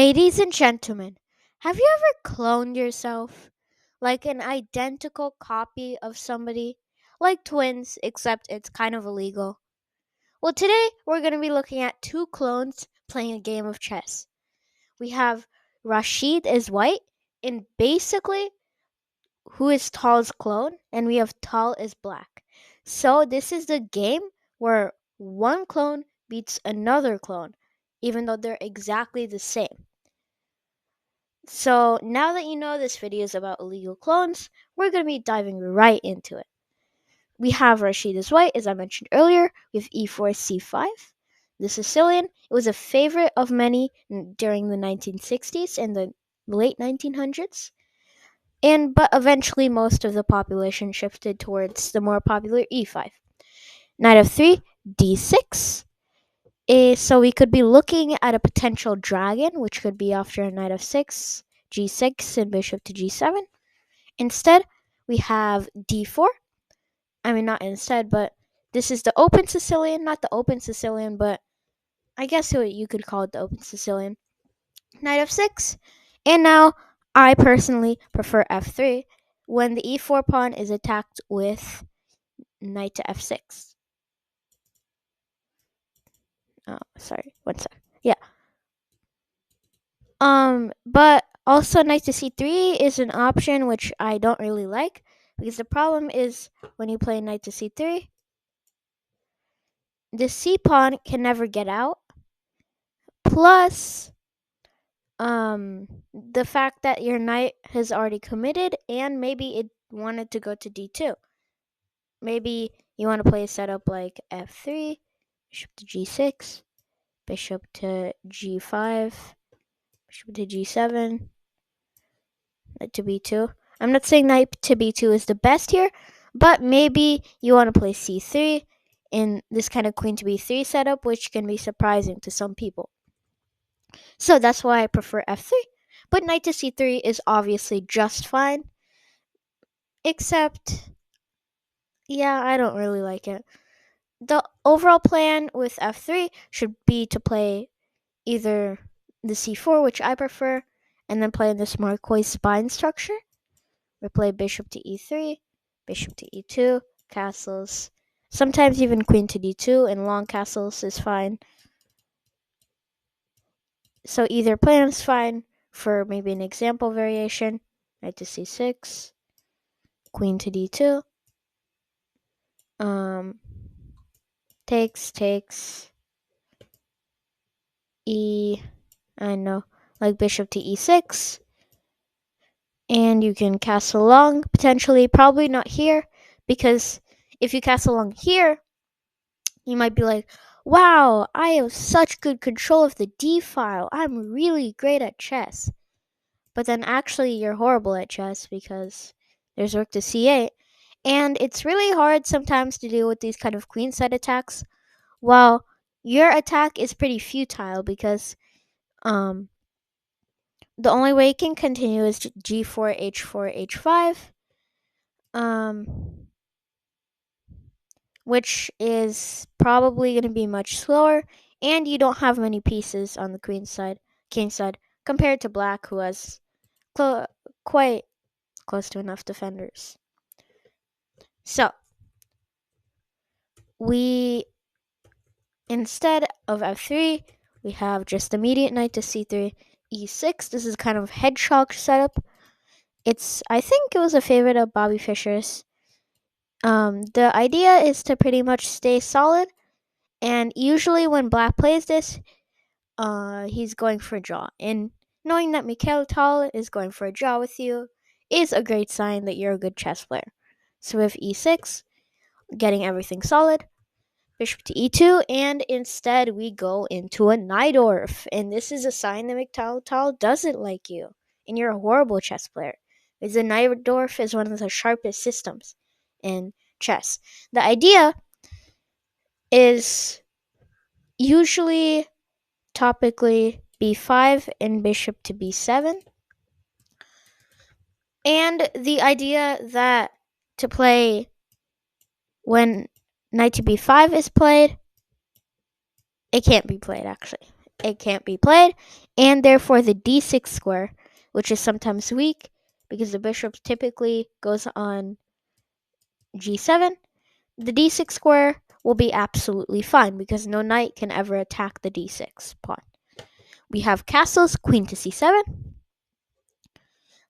Ladies and gentlemen, have you ever cloned yourself? Like an identical copy of somebody? Like twins, except it's kind of illegal. Well, today we're going to be looking at two clones playing a game of chess. We have Rashid is white, and basically, who is Tal's clone, and we have Tal is black. So, this is the game where one clone beats another clone, even though they're exactly the same. So now that you know this video is about illegal clones, we're going to be diving right into it. We have Rashid is white, as I mentioned earlier, with e4, c5. The Sicilian, it was a favorite of many during the 1960s and the late 1900s. But eventually most of the population shifted towards the more popular e5. Knight of 3, d6. So we could be looking at a potential dragon, which could be after a knight of 6, g6, and bishop to g7. Instead, we have d4. I mean, not instead, but this is the open Sicilian, not the open Sicilian, but I guess you could call it the open Sicilian. Knight of 6. And now, I personally prefer f3 when the e4 pawn is attacked with knight to f6. Oh, sorry, one sec. Yeah. But also knight to c3 is an option which I don't really like because the problem is when you play knight to c3, the c pawn can never get out. Plus, the fact that your knight has already committed and maybe it wanted to go to d2. Maybe you want to play a setup like f3, bishop to g6, bishop to g5, bishop to g7. Knight to b2. I'm not saying knight to b2 is the best here, but maybe you want to play c3 in this kind of queen to b3 setup, which can be surprising to some people. So that's why I prefer f3. But knight to c3 is obviously just fine. Except, yeah, I don't really like it. The overall plan with f3 should be to play either the c4, which I prefer, and then play in this Marquis spine structure. We play bishop to e3, bishop to e2, castles. Sometimes even queen to d2 and long castles is fine. So either plan is fine for maybe an example variation. Knight to c6, queen to d2. Takes. Like bishop to e6. And you can castle long, potentially, probably not here, because if you castle long here, you might be like, wow, I have such good control of the d file. I'm really great at chess. But then actually you're horrible at chess because there's rook to c8. And it's really hard sometimes to deal with these kind of queenside attacks. While your attack is pretty futile because the only way it can continue is g4, h4, h5. Which is probably going to be much slower, and you don't have many pieces on the king side, compared to black, who has quite close to enough defenders. So, instead of f3, we have just immediate knight to c3, e6. This is kind of hedgehog setup. I think it was a favorite of Bobby Fischer's. The idea is to pretty much stay solid, and usually when black plays this, he's going for a draw. And knowing that Mikhail Tal is going for a draw with you is a great sign that you're a good chess player. So with e6, getting everything solid, bishop to e2, and instead we go into a Najdorf. And this is a sign that Mikhail Tal doesn't like you, and you're a horrible chess player. Because the Najdorf is one of the sharpest systems in chess. The idea is usually topically b5 and bishop to b7. And the idea that to play when knight to b5 is played, it can't be played actually. it can't be played, and therefore the d6 square, which is sometimes weak because the bishop typically goes on g7, the d6 square will be absolutely fine because no knight can ever attack the d6 pawn. We have castles, queen to c7.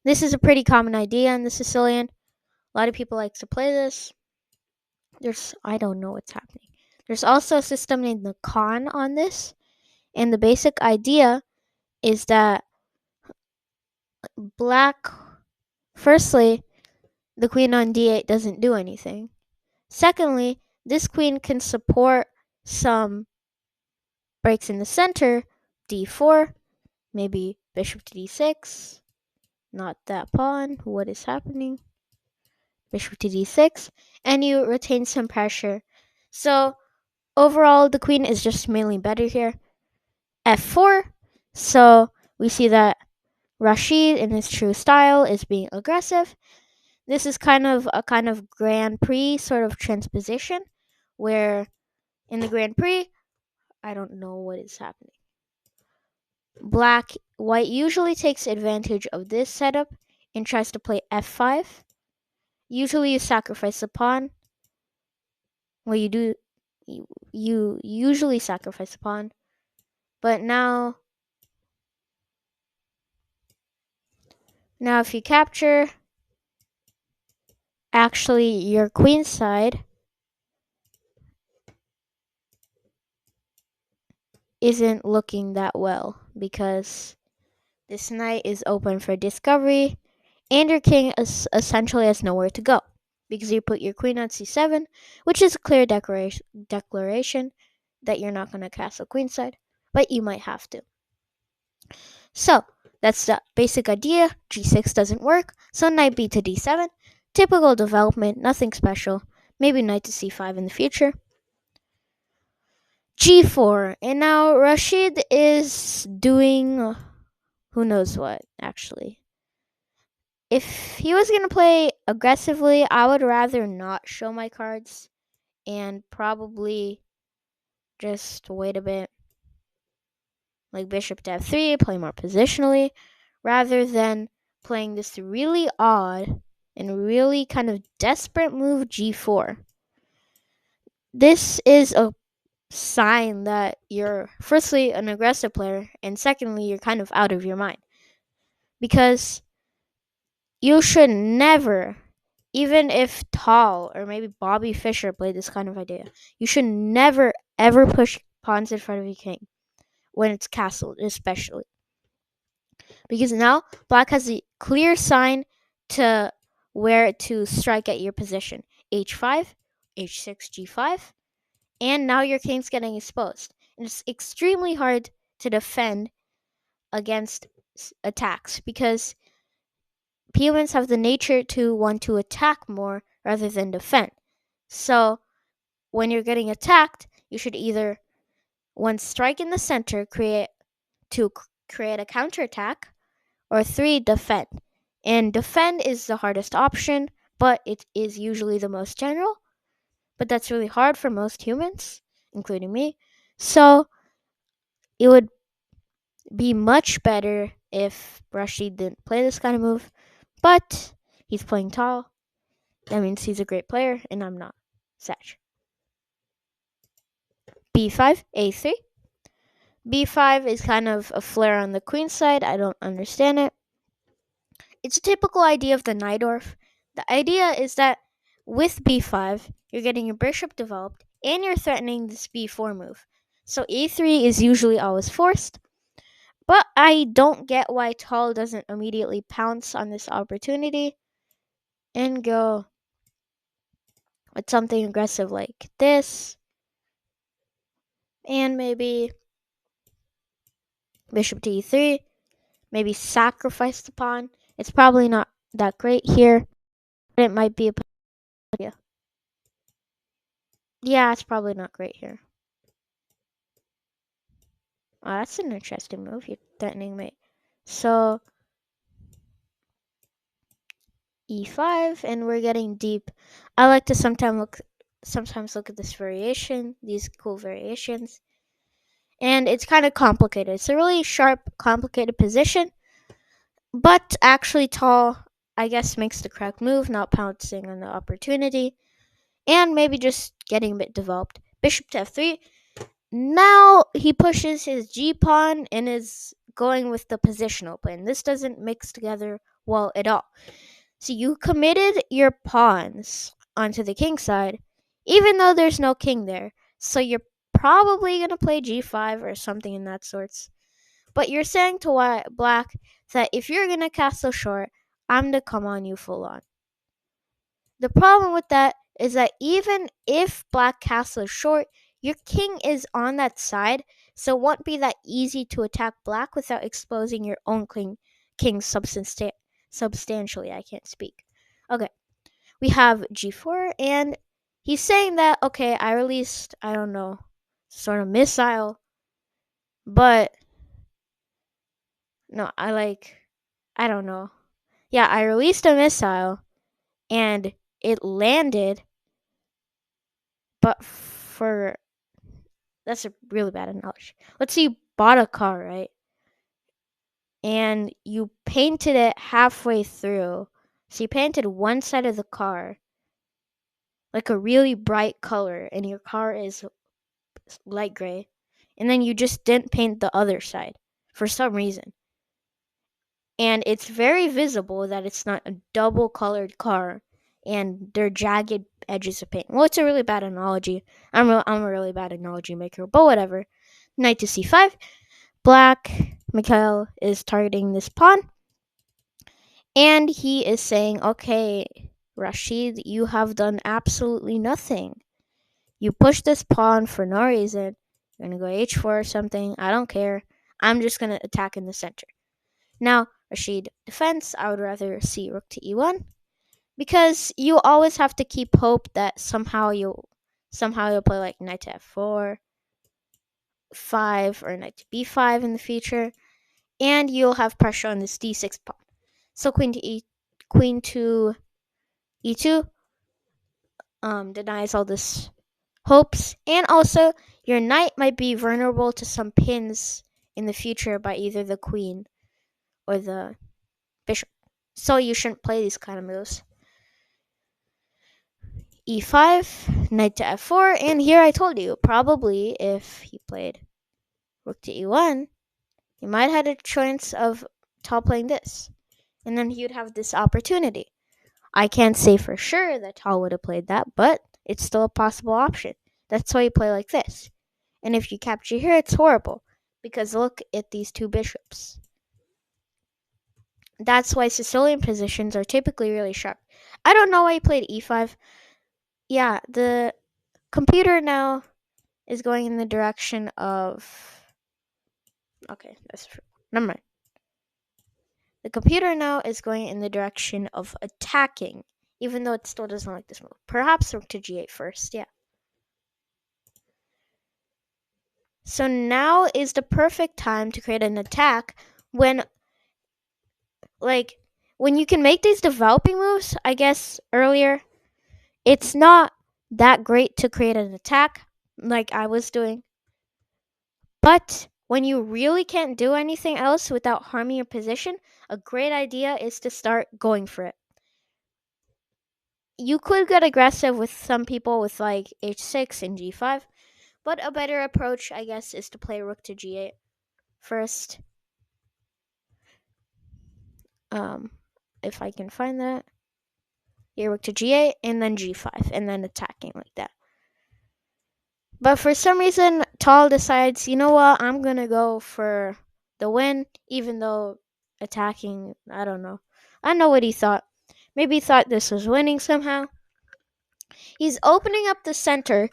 This is a pretty common idea in the Sicilian. A lot of people like to play this. I don't know what's happening. There's also a system named the Khan on this, and the basic idea is that black, firstly, the queen on d8 doesn't do anything. Secondly, this queen can support some breaks in the center, d4, maybe bishop to d6, not that pawn, what is happening? Bishop to d6, and you retain some pressure. So overall, the queen is just mainly better here. f4, so we see that Rashid, in his true style, is being aggressive. This is kind of a kind of Grand Prix sort of transposition, where in the Grand Prix, I don't know what is happening. White usually takes advantage of this setup and tries to play f5. Usually you sacrifice a pawn. Well, you usually sacrifice a pawn. But now if you capture, actually your queen side isn't looking that well because this knight is open for discovery and your king essentially has nowhere to go because you put your queen on c7, which is a clear declaration that you're not going to castle queenside, but you might have to. So that's the basic idea. g6 doesn't work, so knight b to d7. Typical development, nothing special. Maybe knight to c5 in the future. g4, and now Rashid is doing who knows what, actually. If he was going to play aggressively, I would rather not show my cards and probably just wait a bit. Like bishop to f3, play more positionally, rather than playing this really odd and really kind of desperate move g4. This is a sign that you're firstly an aggressive player and secondly you're kind of out of your mind. Because you should never, even if Tal or maybe Bobby Fischer played this kind of idea, you should never ever push pawns in front of your king when it's castled, especially. Because now black has a clear sign to where to strike at your position. h5, h6, g5, and now your king's getting exposed. And it's extremely hard to defend against attacks because humans have the nature to want to attack more rather than defend. So when you're getting attacked, you should either one strike in the center, create a counterattack, or 3 defend. And defend is the hardest option, but it is usually the most general. But that's really hard for most humans, including me. So it would be much better if Rashid didn't play this kind of move. But he's playing Tal. That means he's a great player, and I'm not. Satch. b5, a3. b5 is kind of a flare on the queen side. I don't understand it. It's a typical idea of the Najdorf. The idea is that with b5, you're getting your bishop developed, and you're threatening this b4 move. So e3 is usually always forced. But I don't get why Tal doesn't immediately pounce on this opportunity and go with something aggressive like this. And maybe bishop to e3. Maybe sacrifice the pawn. It's probably not that great here, but it might be a idea. Yeah, it's probably not great here. Oh, that's an interesting move. You're threatening mate. So e5, and we're getting deep. I like to sometimes look at this variation, these cool variations. And it's kind of complicated. It's a really sharp, complicated position. But actually, Tall, I guess, makes the correct move, not pouncing on the opportunity. And maybe just getting a bit developed. Bishop to f3. Now he pushes his g pawn and is going with the positional play. This doesn't mix together well at all. So you committed your pawns onto the king side, even though there's no king there. So you're probably going to play g5 or something in that sorts. But you're saying to black that if you're going to castle short, I'm to come on you full on. The problem with that is that even if black castle is short, your king is on that side, so it won't be that easy to attack black without exposing your own king substantially. I can't speak. Okay, we have g4, and he's saying that, okay, I released, I don't know, sort of missile, but no, I don't know. Yeah, I released a missile, and it landed, but that's a really bad analogy. Let's say you bought a car, right? And you painted it halfway through. So you painted one side of the car like a really bright color, and your car is light gray. And then you just didn't paint the other side for some reason. And it's very visible that it's not a double colored car and they're jagged edges of paint. Well, it's a really bad analogy. I'm a really bad analogy maker, but whatever. Knight to c5. Black, Mikhail, is targeting this pawn. And he is saying, okay, Rashid, you have done absolutely nothing. You pushed this pawn for no reason. You're going to go h4 or something. I don't care. I'm just going to attack in the center. Now, Rashid defense, I would rather see rook to e1 because you always have to keep hope that somehow you'll play like knight to f4, 5, or knight to b5 in the future, and you'll have pressure on this d6 pawn. So queen to e2 denies all this hopes, and also your knight might be vulnerable to some pins in the future by either the queen or the bishop. So you shouldn't play these kind of moves. e5, knight to f4, and here I told you, probably if he played rook to e1, he might have had a chance of Tal playing this, and then he would have this opportunity. I can't say for sure that Tal would have played that, but it's still a possible option. That's why you play like this. And if you capture here, it's horrible, because look at these two bishops. That's why Sicilian positions are typically really sharp. I don't know why he played e5. Yeah, the computer now is going in the direction of... Okay, that's true. Never mind. The computer now is going in the direction of attacking, even though it still doesn't like this move. Perhaps rook to g8 first, yeah. So now is the perfect time to create an attack when you can make these developing moves, I guess, earlier. It's not that great to create an attack like I was doing. But when you really can't do anything else without harming your position, a great idea is to start going for it. You could get aggressive with some people with like h6 and g5, but a better approach, I guess, is to play rook to g8 first. If I can find that. Here, rook to g8, and then g5, and then attacking like that. But for some reason, Tal decides, you know what, I'm going to go for the win, even though attacking, I don't know. I don't know what he thought. Maybe he thought this was winning somehow. He's opening up the center,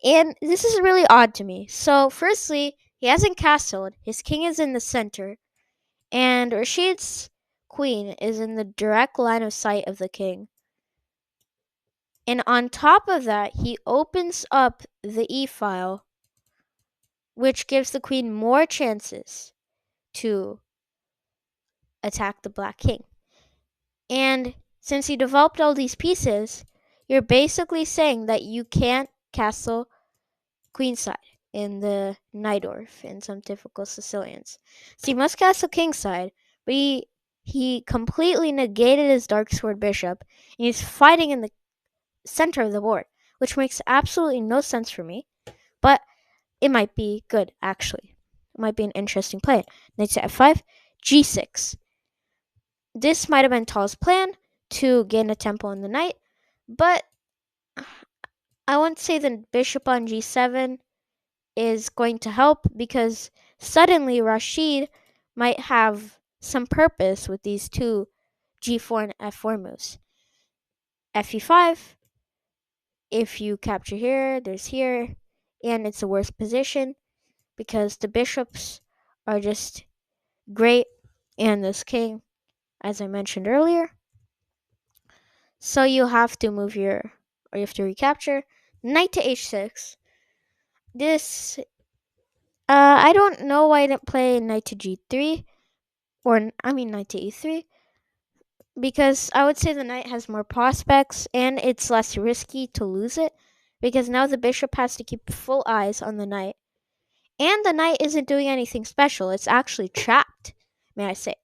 and this is really odd to me. So, firstly, he hasn't castled. His king is in the center, and Rashid's queen is in the direct line of sight of the king. And on top of that, he opens up the e-file, which gives the queen more chances to attack the black king. And since you developed all these pieces, you're basically saying that you can't castle queenside in the Najdorf in some typical Sicilians. So he must castle kingside, but he completely negated his dark sword bishop, and he's fighting in the center of the board, which makes absolutely no sense for me, but it might be good, actually. It might be an interesting play. Knight to f5, g6. This might have been Tal's plan to gain a tempo on the knight, but I wouldn't say the bishop on g7 is going to help, because suddenly Rashid might have some purpose with these two g4 and f4 moves. fe5, if you capture here, there's here, and it's the worst position because the bishops are just great, and this king, as I mentioned earlier. So you have to move or you have to recapture. Knight to h6. This, I don't know why I didn't play knight to g3, knight to e3, because I would say the knight has more prospects and it's less risky to lose it, because now the bishop has to keep full eyes on the knight. And the knight isn't doing anything special. It's actually trapped, may I say.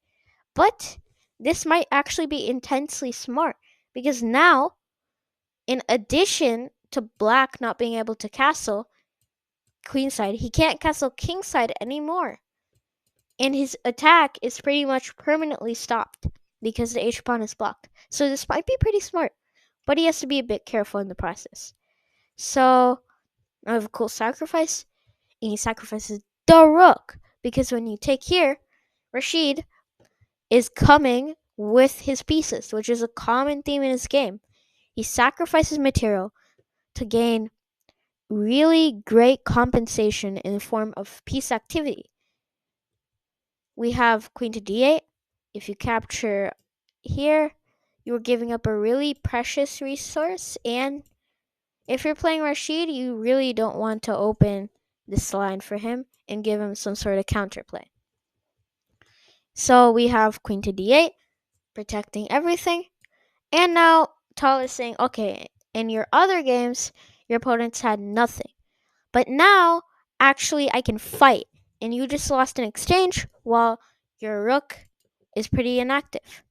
But this might actually be intensely smart, because now, in addition to black not being able to castle queenside, he can't castle kingside anymore. And his attack is pretty much permanently stopped because the h-pawn is blocked. So this might be pretty smart, but he has to be a bit careful in the process. So I have a cool sacrifice, and he sacrifices the rook, because when you take here, Rashid is coming with his pieces, which is a common theme in his game. He sacrifices material to gain really great compensation in the form of piece activity. We have queen to d8. If you capture here, you're giving up a really precious resource, and if you're playing Rashid, you really don't want to open this line for him and give him some sort of counterplay. So we have queen to d8, protecting everything. And now Tal is saying, okay, in your other games, your opponents had nothing. But now, actually, I can fight. And you just lost an exchange while your rook is pretty inactive.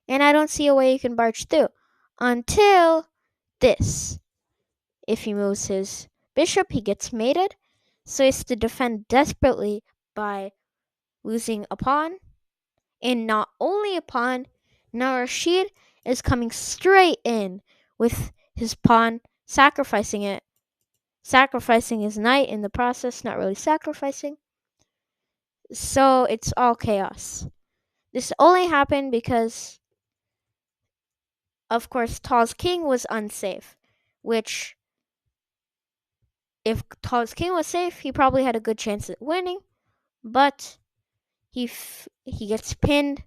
And I don't see a way you can barge through. Until this. If he moves his bishop, he gets mated. So he has to defend desperately by losing a pawn. And not only a pawn, now Rashid is coming straight in with his pawn, sacrificing his knight in the process, not really sacrificing. So it's all chaos. This only happened because, of course, Tal's king was unsafe, which, if Tal's king was safe, he probably had a good chance at winning, but he gets pinned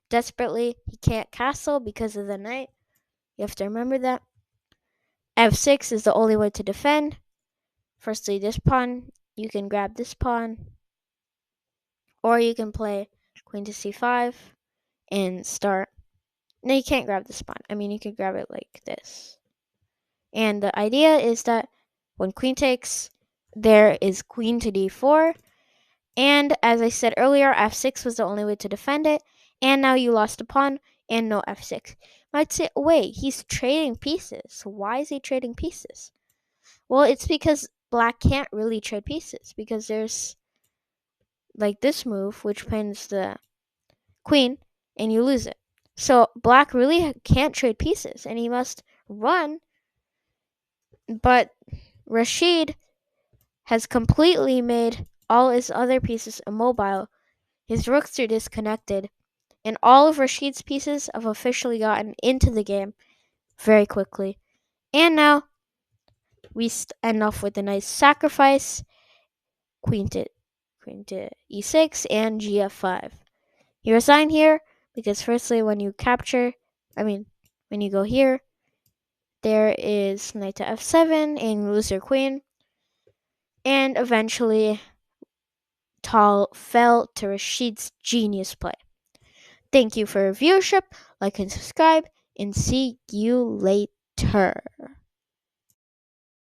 desperately. He can't castle because of the knight. You have to remember that. f6 is the only way to defend. Firstly, this pawn, you can grab this pawn, or you can play queen to c5 and start. No, you can't grab this pawn. You can grab it like this. And the idea is that when queen takes, there is queen to d4. And as I said earlier, f6 was the only way to defend it. And now you lost a pawn and no f6. Might say, wait, he's trading pieces. Why is he trading pieces? Well, it's because black can't really trade pieces, because there's like this move, which pins the queen, and you lose it. So black really can't trade pieces, and he must run. But Rashid has completely made all his other pieces immobile. His rooks are disconnected, and all of Rashid's pieces have officially gotten into the game very quickly. And now we end off with a nice sacrifice, queen to e6 and gf5. You resign here because, firstly, when you capture, when you go here, there is knight to f7 and you lose your queen. And eventually, Tal fell to Rashid's genius play. Thank you for your viewership. Like and subscribe, and see you later.